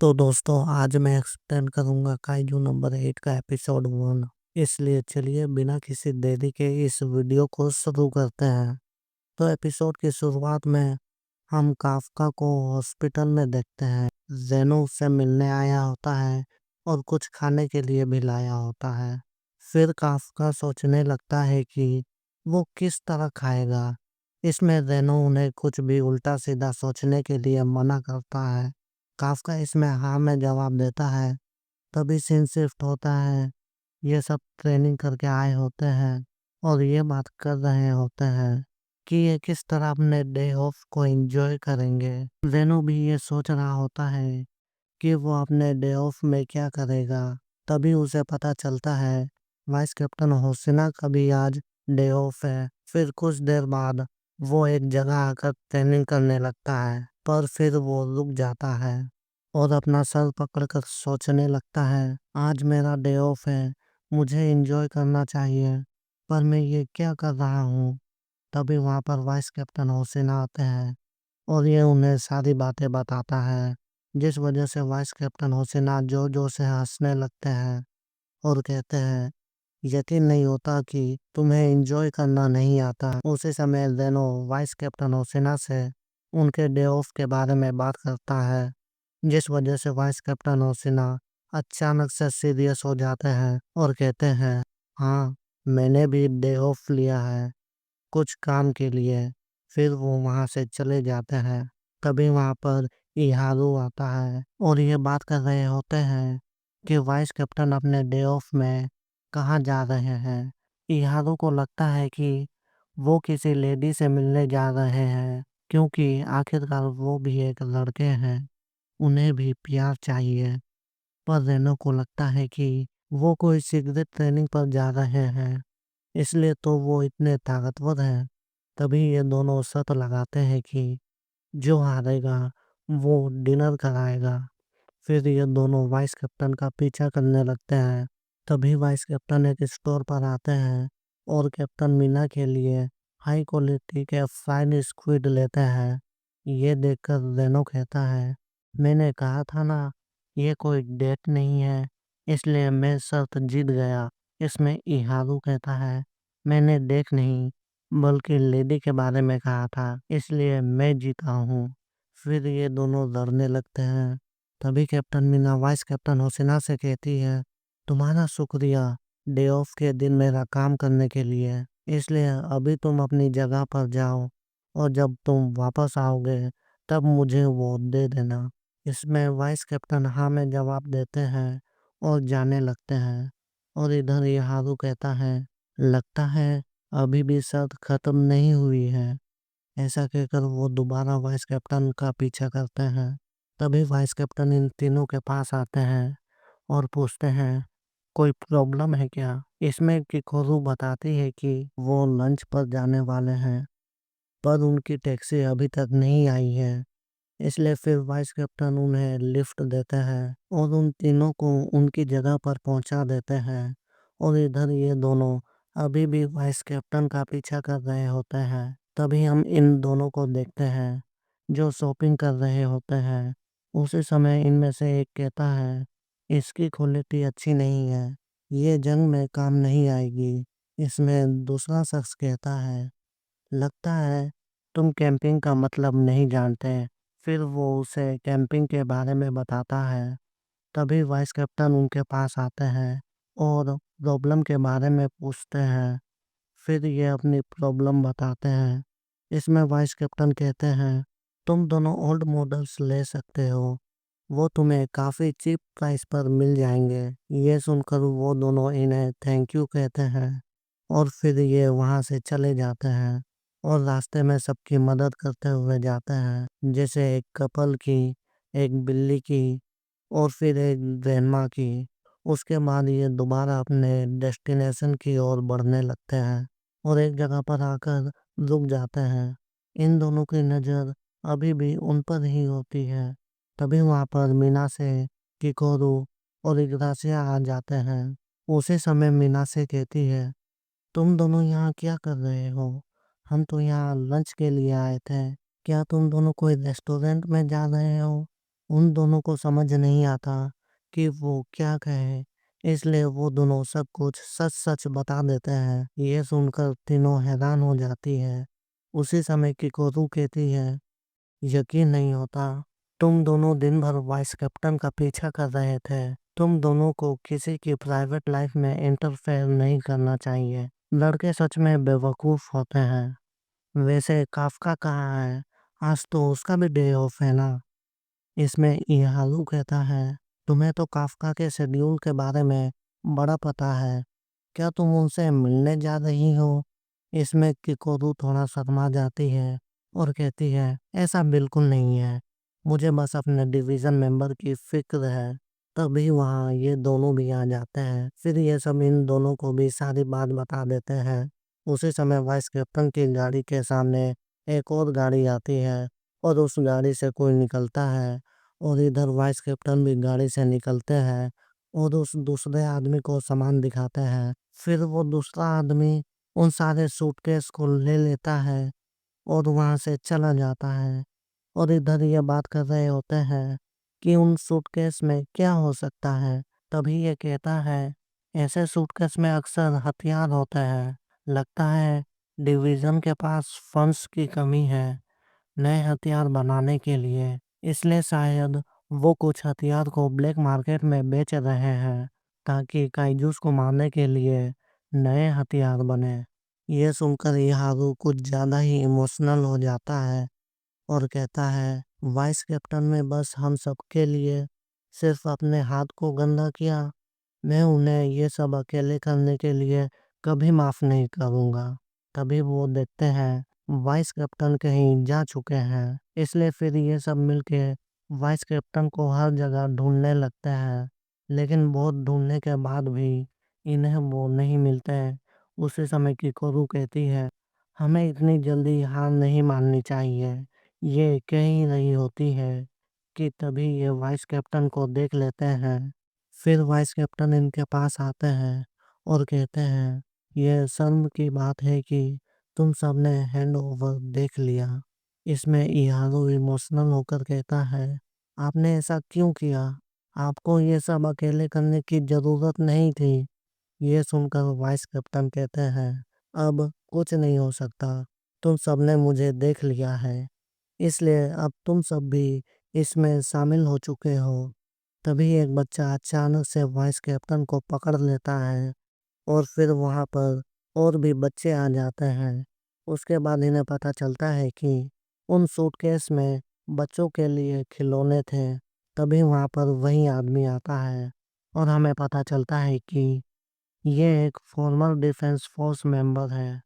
तो दोस्तों आज मैं एक्सप्लेन करूंगा काइजू नंबर 8 का एपिसोड 1। इसलिए चलिए बिना किसी देरी के इस वीडियो को शुरू करते हैं। तो एपिसोड की शुरुआत में हम काफ्का को हॉस्पिटल में देखते हैं। जेनो उससे मिलने आया होता है और कुछ खाने के लिए भी लाया होता है। फिर काफ्का सोचने लगता है कि वो किस तरह खाएगा। इसमें जेनो उन्हें कुछ भी उल्टा सीधा सोचने के लिए मना करता है। काफ्का इसमें हाँ में जवाब देता है। तभी सीन शिफ्ट होता है। ये सब ट्रेनिंग करके आए होते हैं और ये बात कर रहे होते हैं कि ये किस तरह अपने डे ऑफ को एंजॉय करेंगे। जेनू भी ये सोच रहा होता है कि वो अपने डे ऑफ में क्या करेगा। तभी उसे पता चलता है वाइस कैप्टन होशिना का भी आज डे ऑफ है। फिर कुछ देर बाद वो एक जगह आकर ट्रेनिंग करने लगता है, पर फिर वो रुक जाता है और अपना सर पकड़कर सोचने लगता है आज मेरा डे ऑफ है, मुझे एंजॉय करना चाहिए, पर मैं ये क्या कर रहा हूँ। तभी वहाँ पर वाइस कैप्टन होशिना आते हैं और ये उन्हें सारी बातें बताता है, जिस वजह से वाइस कैप्टन होशिना जोर जोर से हंसने लगते हैं और कहते हैं यकीन नहीं होता कि तुम्हें एंजॉय करना नहीं आता। उसी समय जेनो वाइस कैप्टन होशिना से उनके डे ऑफ के बारे में बात करता है, जिस वजह से वाइस कैप्टन होशिना अचानक से सीरियस हो जाते हैं और कहते हैं हाँ, मैंने भी डे ऑफ लिया है कुछ काम के लिए। फिर वो वहाँ से चले जाते हैं। तभी वहाँ पर इहारू आता है और ये बात कर रहे होते हैं कि वाइस कैप्टन अपने डे ऑफ में कहाँ जा रहे हैं। इहारू को लगता है कि वो किसी लेडी से मिलने जा रहे हैं, क्योंकि आखिरकार वो भी एक लड़के हैं, उन्हें भी प्यार चाहिए। पर रेनो को लगता है कि वो कोई सीक्रेट ट्रेनिंग पर जा रहे हैं, इसलिए तो वो इतने ताकतवर हैं। तभी ये दोनों शर्त लगाते हैं कि जो हारेगा वो डिनर कराएगा। फिर ये दोनों वाइस कैप्टन का पीछा करने लगते हैं। तभी वाइस कैप्टन एक स्टोर पर आते हैं और कैप्टन मीना के लिए हाई क्वालिटी के फ्राइड स्क्विड लेते हैं। ये देखकर रेनो कहता है मैंने कहा था ना, ये कोई डेट नहीं है, इसलिए मैं शर्त जीत गया। इसमें इहारू कहता है मैंने डेट नहीं बल्कि लेडी के बारे में कहा था, इसलिए मैं जीता हूँ। फिर ये दोनों लड़ने लगते हैं। तभी कैप्टन मीना वाइस कैप्टन होशिना से कहती है तुम्हारा शुक्रिया डे ऑफ के दिन मेरा काम करने के लिए, इसलिए अभी तुम अपनी जगह पर जाओ और जब तुम वापस आओगे तब मुझे वो दे देना। इसमें वाइस कैप्टन हाँ में जवाब देते हैं और जाने लगते हैं। और इधर ये हारू कहता है लगता है अभी भी शर्त खत्म नहीं हुई है। ऐसा कहकर वो दोबारा वाइस कैप्टन का पीछा करते हैं। तभी वाइस कैप्टन इन तीनों के पास आते हैं और पूछते हैं कोई प्रॉब्लम है क्या। इसमें किकोरू बताती है कि वो लंच पर जाने वाले हैं, पर उनकी टैक्सी अभी तक नहीं आई है। इसलिए फिर वाइस कैप्टन उन्हें लिफ्ट देते हैं और उन तीनों को उनकी जगह पर पहुंचा देते हैं। और इधर ये दोनों अभी भी वाइस कैप्टन का पीछा कर रहे होते हैं। तभी हम इन दोनों को देखते हैं जो शॉपिंग कर रहे होते हैं। उसी समय इनमें से एक कहता है इसकी क्वालिटी अच्छी नहीं है, ये जंग में काम नहीं आएगी। इसमें दूसरा शख्स कहता है लगता है तुम कैंपिंग का मतलब नहीं जानते। फिर वो उसे कैंपिंग के बारे में बताता है। तभी वाइस कैप्टन उनके पास आते हैं और प्रॉब्लम के बारे में पूछते हैं। फिर ये अपनी प्रॉब्लम बताते हैं। इसमें वाइस कैप्टन कहते हैं तुम दोनों ओल्ड मॉडल्स ले सकते हो, वो तुम्हें काफ़ी चीप प्राइस पर मिल जाएंगे। ये सुनकर वो दोनों इन्हें थैंक यू कहते हैं और फिर ये वहाँ से चले जाते हैं और रास्ते में सबकी मदद करते हुए जाते हैं, जैसे एक कपल की, एक बिल्ली की और फिर एक ग्रैंडमा की। उसके बाद ये दोबारा अपने डेस्टिनेशन की ओर बढ़ने लगते हैं और एक जगह पर आकर रुक जाते हैं। इन दोनों की नज़र अभी भी उन पर ही होती है। तभी वहाँ पर मीना से, किकोरू और इग्रासिया आ जाते हैं। उसी समय मीना से कहती है तुम दोनों यहाँ क्या कर रहे हो? हम तो यहाँ लंच के लिए आए थे। क्या तुम दोनों कोई रेस्टोरेंट में जा रहे हो? उन दोनों को समझ नहीं आता कि वो क्या कहे, इसलिए वो दोनों सब कुछ सच-सच बता देते हैं। ये सुनकर तीनों हैरान हो जाती है। उसी समय किकोरू कहती है, यकीन नहीं होता, तुम दोनों दिन भर वाइस कैप्टन का पीछा कर रहे थे। तुम दोनों को किसी की प्राइवेट लाइफ में इंटरफेयर नहीं करना चाहिए। लड़के सच में बेवकूफ होते हैं। वैसे काफ्का कहाँ है? आज तो उसका भी डे ऑफ है ना? इसमें इहारू कहता है, तुम्हें तो काफ्का के शेड्यूल के बारे में बड़ा पता है। क्या तुम उनसे मिलने जा रही हो? इसमें किकोरू थोड़ा शर्मा जाती है और कहती है, ऐसा बिल्कुल नहीं है। मुझे बस अपने डिवीजन मेंबर की फिक्र है। तभी वहाँ ये दोनों भी आ जाते हैं। फिर ये सब इन दोनों को भी सारी बात बता देते हैं। उसी समय वाइस कैप्टन की गाड़ी के सामने एक और गाड़ी आती है और उस गाड़ी से कोई निकलता है और इधर वाइस कैप्टन भी गाड़ी से निकलते हैं और उस दूसरे आदमी को सामान दिखाते हैं। फिर वो दूसरा आदमी उन सारे सूटकेस को ले लेता है और वहाँ से चला जाता है और इधर ये बात कर रहे होते हैं कि उन सूटकेस में क्या हो सकता है। तभी ये कहता है, ऐसे सूटकेस में अक्सर हथियार होते हैं। लगता है डिवीजन के पास फंड्स की कमी है नए हथियार बनाने के लिए, इसलिए शायद वो कुछ हथियार को ब्लैक मार्केट में बेच रहे हैं ताकि काइजूस को मारने के लिए नए हथियार बने। ये सुनकर इहारू कुछ ज़्यादा ही इमोशनल हो जाता है और कहता है, वाइस कैप्टन ने बस हम सबके लिए सिर्फ अपने हाथ को गंदा किया। मैं उन्हें ये सब अकेले करने के लिए कभी माफ नहीं करूँगा। तभी वो देखते हैं वाइस कैप्टन कहीं जा चुके हैं, इसलिए फिर ये सब मिलके वाइस कैप्टन को हर जगह ढूँढने लगते हैं। लेकिन बहुत ढूँढने के बाद भी इन्हें वो नहीं मिलते। उसी समय किकोरू कहती है, हमें इतनी जल्दी हार नहीं माननी चाहिए। ये कह ही रही होती है कि तभी ये वाइस कैप्टन को देख लेते हैं। फिर वाइस कैप्टन इनके पास आते हैं और कहते हैं, ये शर्म की बात है कि तुम सबने हैंड ओवर देख लिया। इसमें इहारू इमोशनल होकर कहता है, आपने ऐसा क्यों किया? आपको ये सब अकेले करने की जरूरत नहीं थी। ये सुनकर वाइस कैप्टन कहते हैं, अब कुछ नहीं हो सकता। तुम सबने मुझे देख लिया है, इसलिए अब तुम सब भी इसमें शामिल हो चुके हो। तभी एक बच्चा अचानक से वाइस कैप्टन को पकड़ लेता है और फिर वहाँ पर और भी बच्चे आ जाते हैं। उसके बाद इन्हें पता चलता है कि उन सूटकेस में बच्चों के लिए खिलौने थे। तभी वहाँ पर वही आदमी आता है और हमें पता चलता है कि ये एक फॉर्मर डिफेंस फोर्स मेंबर है,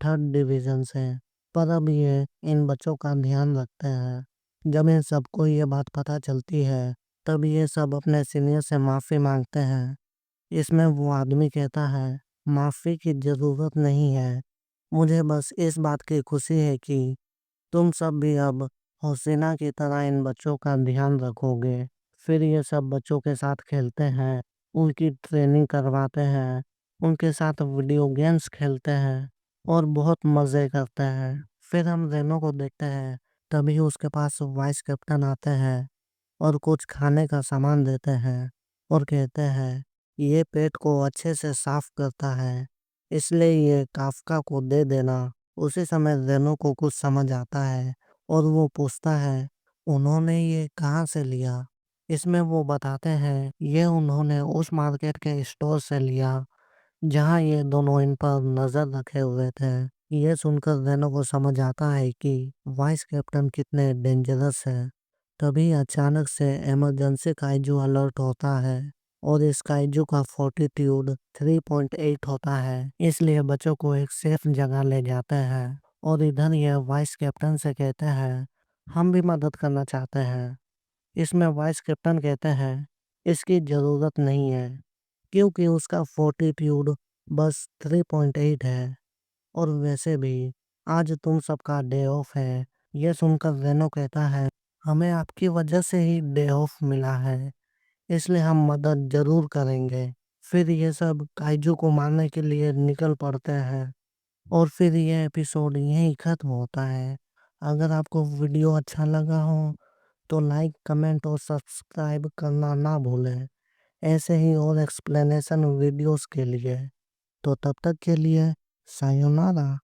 थर्ड डिवीजन से। पर अब ये इन बच्चों का ध्यान रखते हैं। जब इन सबको ये बात पता चलती है, तब ये सब अपने सीनियर से माफ़ी मांगते हैं। इसमें वो आदमी कहता है, माफ़ी की ज़रूरत नहीं है। मुझे बस इस बात की खुशी है कि तुम सब भी अब हसीना की तरह इन बच्चों का ध्यान रखोगे। फिर ये सब बच्चों के साथ खेलते हैं, उनकी ट्रेनिंग करवाते हैं, उनके साथ वीडियो गेम्स खेलते हैं और बहुत मज़े करते हैं। फिर हम रेनो को देखते हैं, तभी उसके पास वाइस कैप्टन आते हैं और कुछ खाने का सामान देते हैं और कहते हैं, ये पेट को अच्छे से साफ करता है, इसलिए ये काफ्का को दे देना। उसी समय रेनो को कुछ समझ आता है और वो पूछता है, उन्होंने ये कहाँ से लिया? इसमें वो बताते हैं, ये उन्होंने उस मार्केट के स्टोर से लिया जहाँ ये दोनों इन पर नजर रखे हुए थे। ये सुनकर रेनो को समझ आता है कि वाइस कैप्टन कितने डेंजरस है। तभी अचानक से इमरजेंसी काइजू अलर्ट होता है और इस काइजू का फोर्टिट्यूड 3.8 होता है, इसलिए बच्चों को एक सेफ जगह ले जाते हैं और इधर ये वाइस कैप्टन से कहते हैं, हम भी मदद करना चाहते हैं। इसमें वाइस कैप्टन कहते हैं, इसकी ज़रूरत नहीं है क्योंकि उसका फोर्टिट्यूड बस 3.8 है और वैसे भी आज तुम सबका डे ऑफ है। ये सुनकर रेनो कहता है, हमें आपकी वजह से ही डे ऑफ मिला है, इसलिए हम मदद जरूर करेंगे। फिर ये सब काइजू को मारने के लिए निकल पड़ते हैं और फिर ये एपिसोड यहीं खत्म होता है। अगर आपको वीडियो अच्छा लगा हो तो लाइक कमेंट और सब्सक्राइब करना ना भूलें। ऐसे ही और एक्सप्लेनेशन वीडियोस के लिए। तो तब तक के लिए सायोनारा।